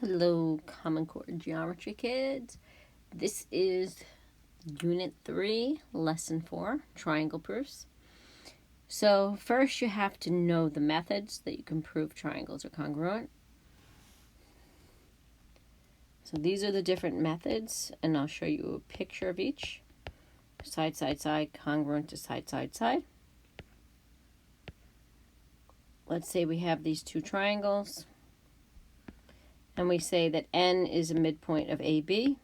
Hello, Common Core Geometry kids. This is Unit 3, Lesson 4, Triangle Proofs. So first you have to know the methods that you can prove triangles are congruent. So these are the different methods, and I'll show you a picture of each. Side, side, side, congruent to side, side, side. Let's say we have these two triangles, and we say that N is a midpoint of AB.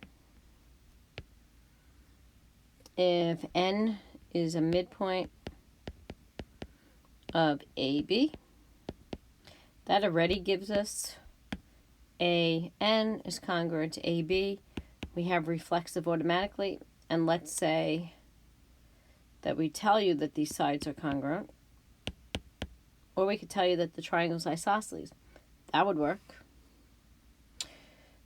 If N is a midpoint of AB, that already gives us AN is congruent to AB. We have reflexive automatically, and let's say that we tell you that these sides are congruent, or we could tell you that the triangle is isosceles. That would work.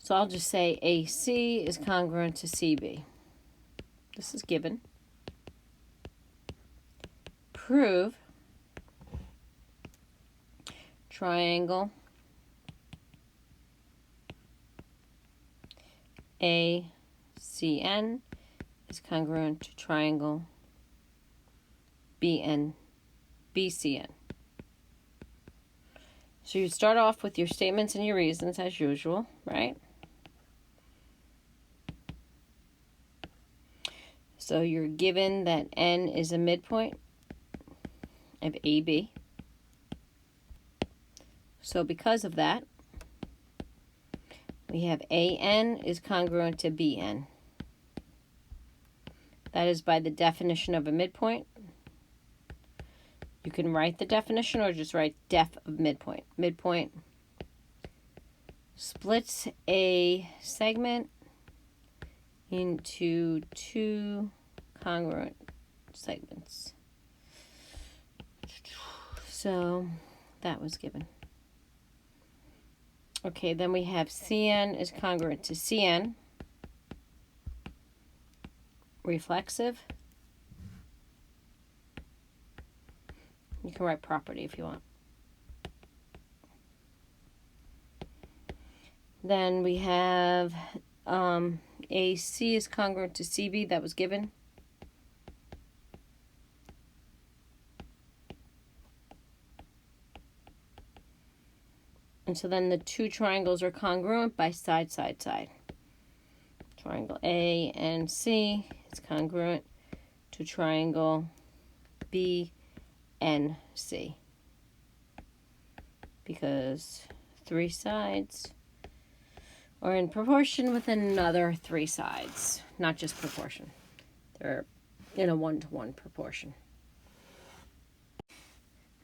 So I'll just say AC is congruent to CB. This is given. Prove triangle ACN is congruent to triangle BCN. So you start off with your statements and your reasons as usual, right? So you're given that N is a midpoint of AB. So because of that, we have AN is congruent to BN. That is by the definition of a midpoint. You can write the definition or just write def of midpoint. Midpoint splits a segment into two congruent segments. So that was given. Okay, then we have CN is congruent to CN. Reflexive. You can write property if you want. Then we have AC is congruent to CB. That was given. And so then the two triangles are congruent by side, side, side. Triangle A and C is congruent to triangle B and C. Because three sides are in proportion with another three sides. Not just proportion. They're in a 1-to-1 proportion.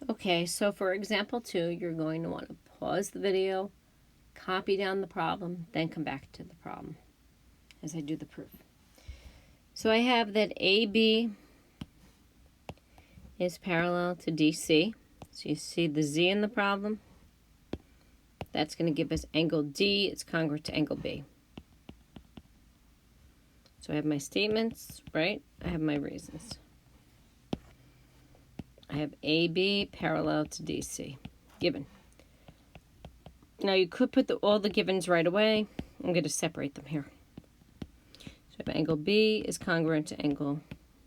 Okay, so for example 2, you're going to want to pause the video, copy down the problem, then come back to the problem as I do the proof. So I have that AB is parallel to DC. So you see the Z in the problem. That's going to give us angle D. It's congruent to angle B. So I have my statements, right? I have my reasons. I have AB parallel to DC, given. Now you could put all the givens right away. I'm going to separate them here. So I have angle B is congruent to angle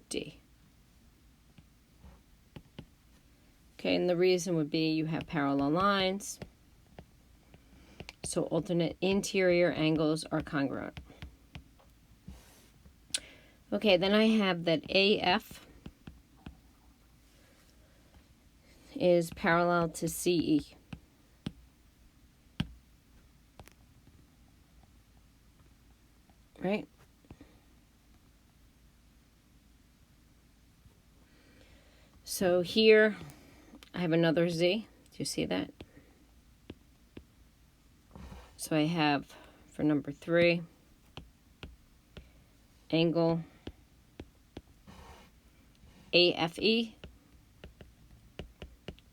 D. Okay, and the reason would be you have parallel lines. So alternate interior angles are congruent. Okay, then I have that AF is parallel to CE. Right? So here I have another Z. Do you see that? So I have, for number 3, angle AFE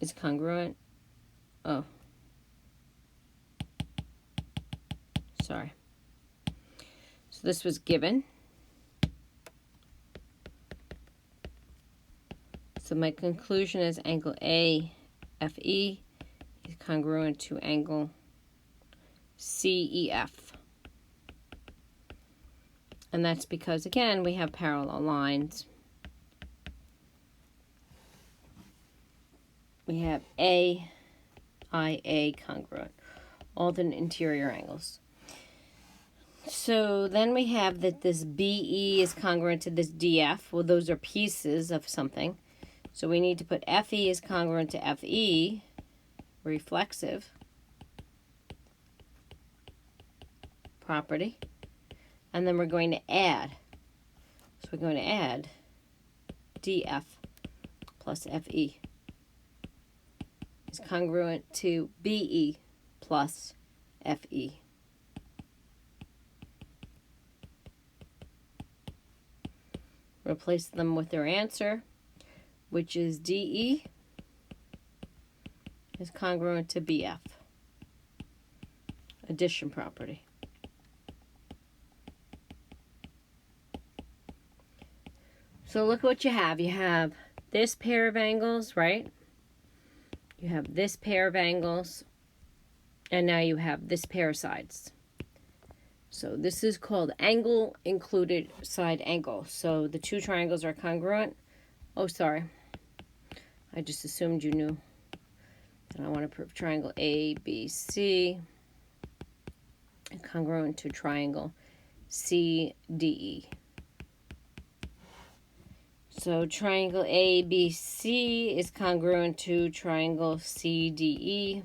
is congruent. Oh. Sorry. So this was given. So my conclusion is angle AFE is congruent to angle CEF. And that's because, again, we have parallel lines. We have AIA congruent, alternate interior angles. So then we have that this BE is congruent to this DF. Well, those are pieces of something. So we need to put FE is congruent to FE, reflexive property. And then we're going to add. So we're going to add DF plus FE is congruent to BE plus FE. Replace them with their answer, which is DE is congruent to BF. Addition property. So look what you have. You have this pair of angles, right? You have this pair of angles, and now you have this pair of sides. So this is called angle included side angle. So the two triangles are congruent. Oh, sorry. I just assumed you knew. And I want to prove triangle ABC congruent to triangle CDE. So triangle ABC is congruent to triangle CDE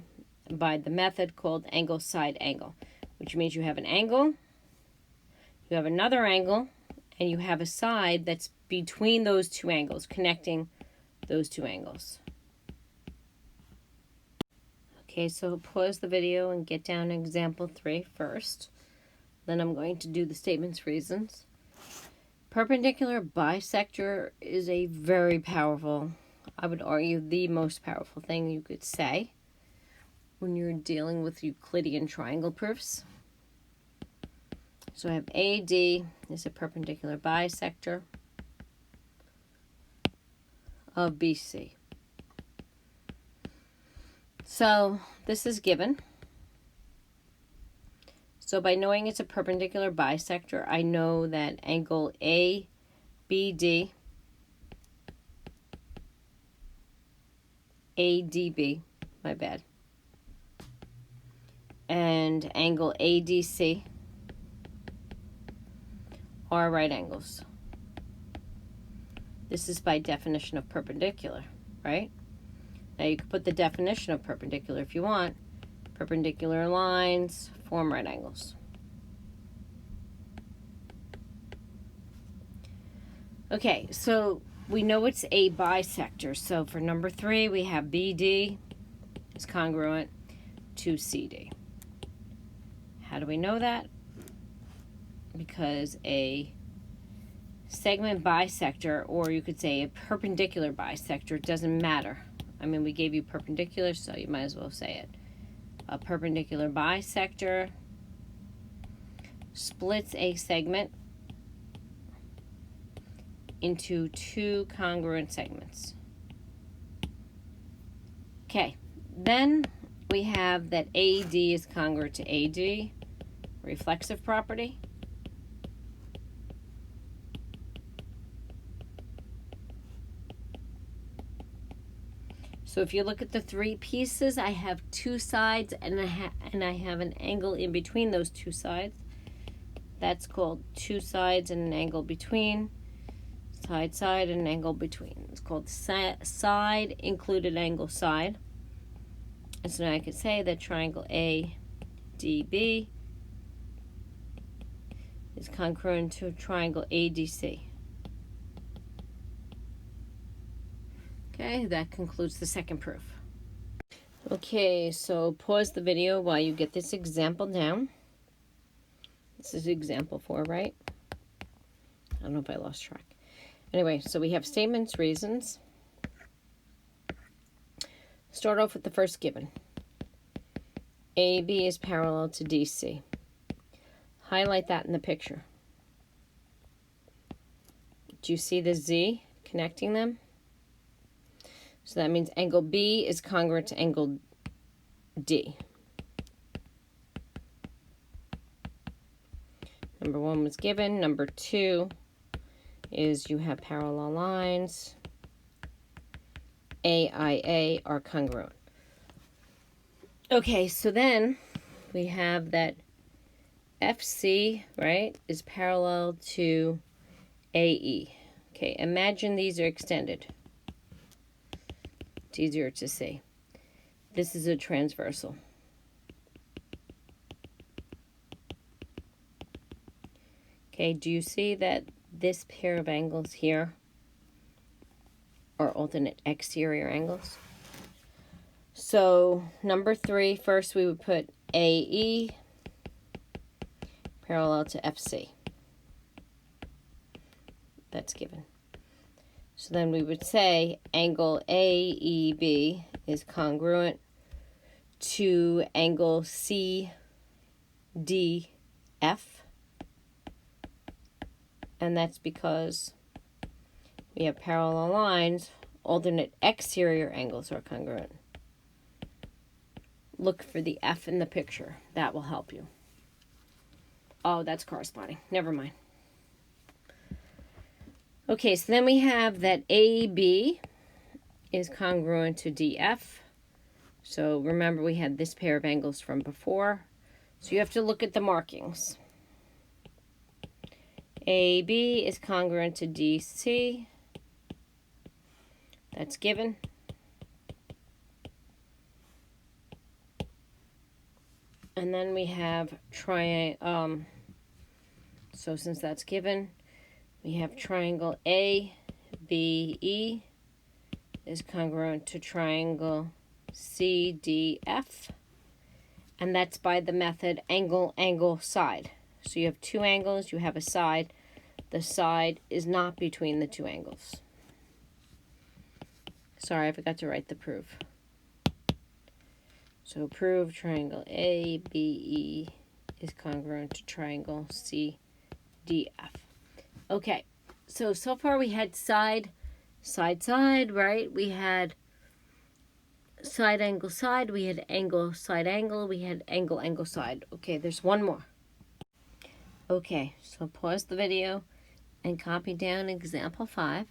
by the method called angle side angle, which means you have an angle, you have another angle, and you have a side that's between those two angles, connecting those two angles. Okay, so pause the video and get down to example 3 first. Then I'm going to do the statements reasons. Perpendicular bisector is a very powerful, I would argue the most powerful thing you could say when you're dealing with Euclidean triangle proofs. So I have AD is a perpendicular bisector of BC. So this is given. So by knowing it's a perpendicular bisector, I know that angle ABD, ADB, my bad, and angle ADC are right angles. This is by definition of perpendicular, right? Now you can put the definition of perpendicular if you want. Perpendicular lines form right angles. Okay, so we know it's a bisector. So for number 3, we have BD is congruent to CD. How do we know that? Because a segment bisector, or you could say a perpendicular bisector, doesn't matter. I mean, we gave you perpendicular, so you might as well say it. A perpendicular bisector splits a segment into two congruent segments. Okay, then we have that AD is congruent to AD, reflexive property. So if you look at the 3 pieces, I have 2 sides and I have an angle in between those 2 sides. That's called 2 sides and an angle between. Side, side, and an angle between. It's called side included angle side. And so now I could say that triangle ADB is congruent to triangle ADC. Okay, that concludes the second proof. Okay, so pause the video while you get this example down. This is example 4, right? I don't know if I lost track. Anyway, so we have statements, reasons. Start off with the first given. AB is parallel to DC. Highlight that in the picture. Do you see the Z connecting them? So that means angle B is congruent to angle D. Number 1 was given. Number 2 is you have parallel lines. AIA are congruent. Okay, so then we have that FC, right, is parallel to AE. Okay, imagine these are extended. It's easier to see. This is a transversal. Okay, do you see that this pair of angles here are alternate exterior angles? So number 3, first we would put AE parallel to FC. That's given. So then we would say angle AEB is congruent to angle CDF. And that's because we have parallel lines, alternate exterior angles are congruent. Look for the F in the picture. That will help you. Oh, that's corresponding. Never mind. Okay, so then we have that AB is congruent to DF. So remember we had this pair of angles from before. So you have to look at the markings. AB is congruent to DC. That's given. And then we have triangle. So since that's given, we have triangle ABE is congruent to triangle CDF. And that's by the method angle, angle, side. So you have 2 angles, you have a side. The side is not between the 2 angles. Sorry, I forgot to write the proof. So prove triangle ABE is congruent to triangle CDF. Okay, so far we had side, right? We had side, angle, we had angle, side, angle, we had angle, angle, side. Okay, there's one more. Okay, so pause the video and copy down example 5.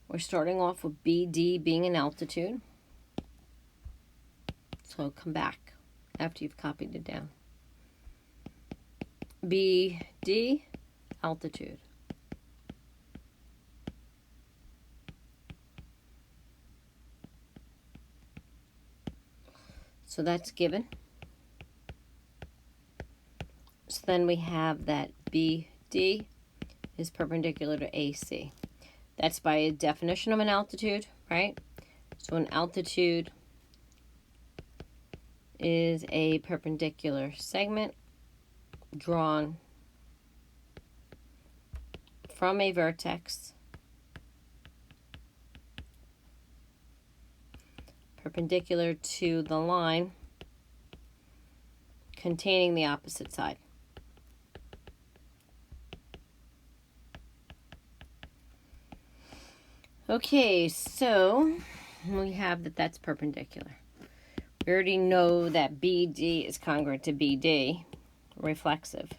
We're starting off with BD being an altitude. So come back after you've copied it down. BD, altitude. So that's given. So then we have that BD is perpendicular to AC. That's by a definition of an altitude, right? So an altitude is a perpendicular segment drawn from a vertex perpendicular to the line containing the opposite side. Okay, so we have that that's perpendicular. We already know that BD is congruent to BD, reflexive.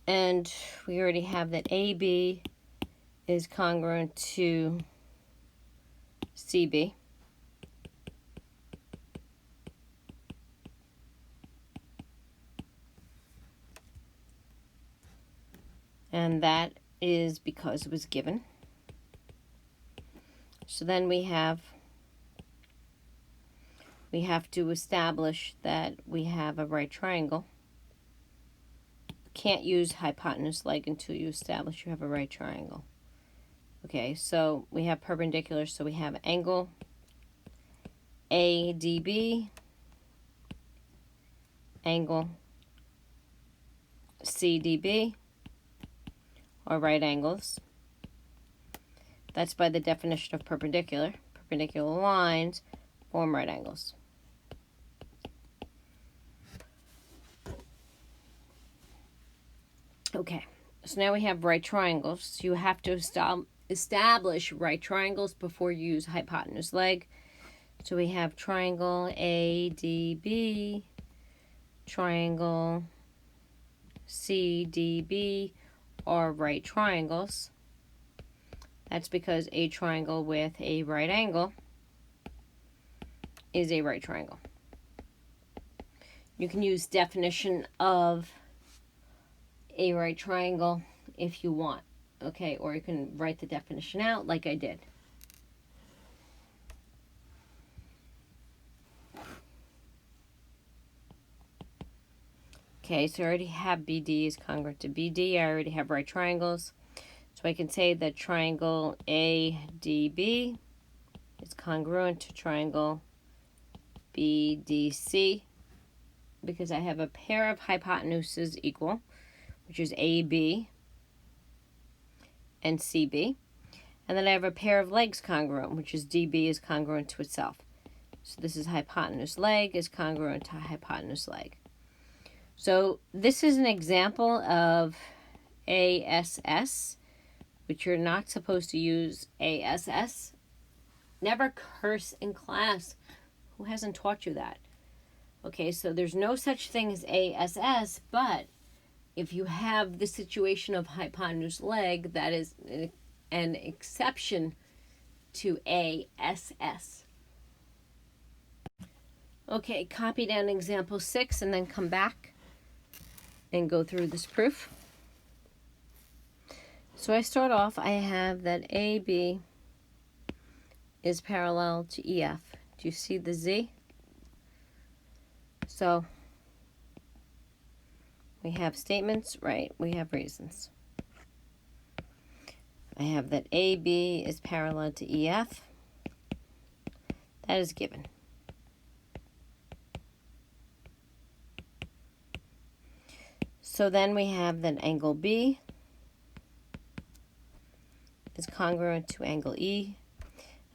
And we already have that AB is congruent to CB. And that is because it was given. So then we have to establish that we have a right triangle. Can't use hypotenuse leg until you establish you have a right triangle. Okay, so we have perpendicular, so we have angle ADB, angle CDB, or right angles. That's by the definition of perpendicular. Perpendicular lines form right angles. Okay, so now we have right triangles. You have to establish right triangles before you use hypotenuse leg. So we have triangle ADB, triangle CDB are right triangles. That's because a triangle with a right angle is a right triangle. You can use definition of a right triangle if you want, okay? Or you can write the definition out like I did. Okay, so I already have BD is congruent to BD. I already have right triangles. So I can say that triangle ADB is congruent to triangle BDC because I have a pair of hypotenuses equal, which is AB and CB. And then I have a pair of legs congruent, which is DB is congruent to itself. So this is hypotenuse leg is congruent to hypotenuse leg. So this is an example of ASS, which you're not supposed to use ASS. Never curse in class. Who hasn't taught you that? Okay, so there's no such thing as ASS, but if you have the situation of hypotenuse leg, that is an exception to ASS. Okay, copy down example 6 and then come back and go through this proof. So I start off, I have that AB is parallel to EF. Do you see the Z? So we have statements, right? We have reasons. I have that AB is parallel to EF. That is given. So then we have that angle B is congruent to angle E.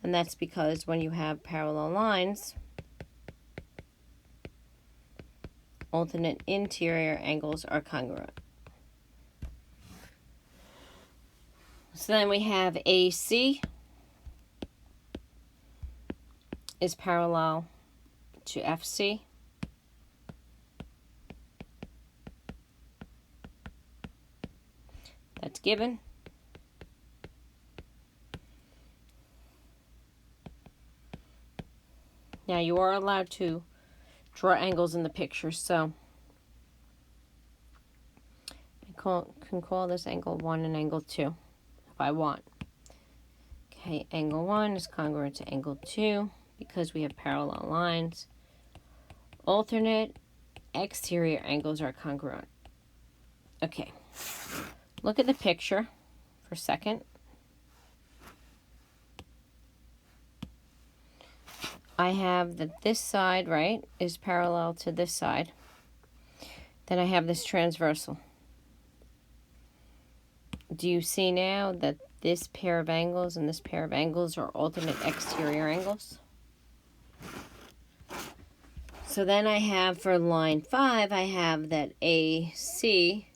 And that's because when you have parallel lines, alternate interior angles are congruent. So then we have AC is parallel to FC. That's given. Now you are allowed to draw angles in the picture, so I can call this angle 1 and angle 2 if I want. Okay, angle 1 is congruent to angle 2 because we have parallel lines. Alternate exterior angles are congruent. Okay, look at the picture for a second. I have that this side, right, is parallel to this side. Then I have this transversal. Do you see now that this pair of angles and this pair of angles are alternate exterior angles? So then I have for line 5, I have that AC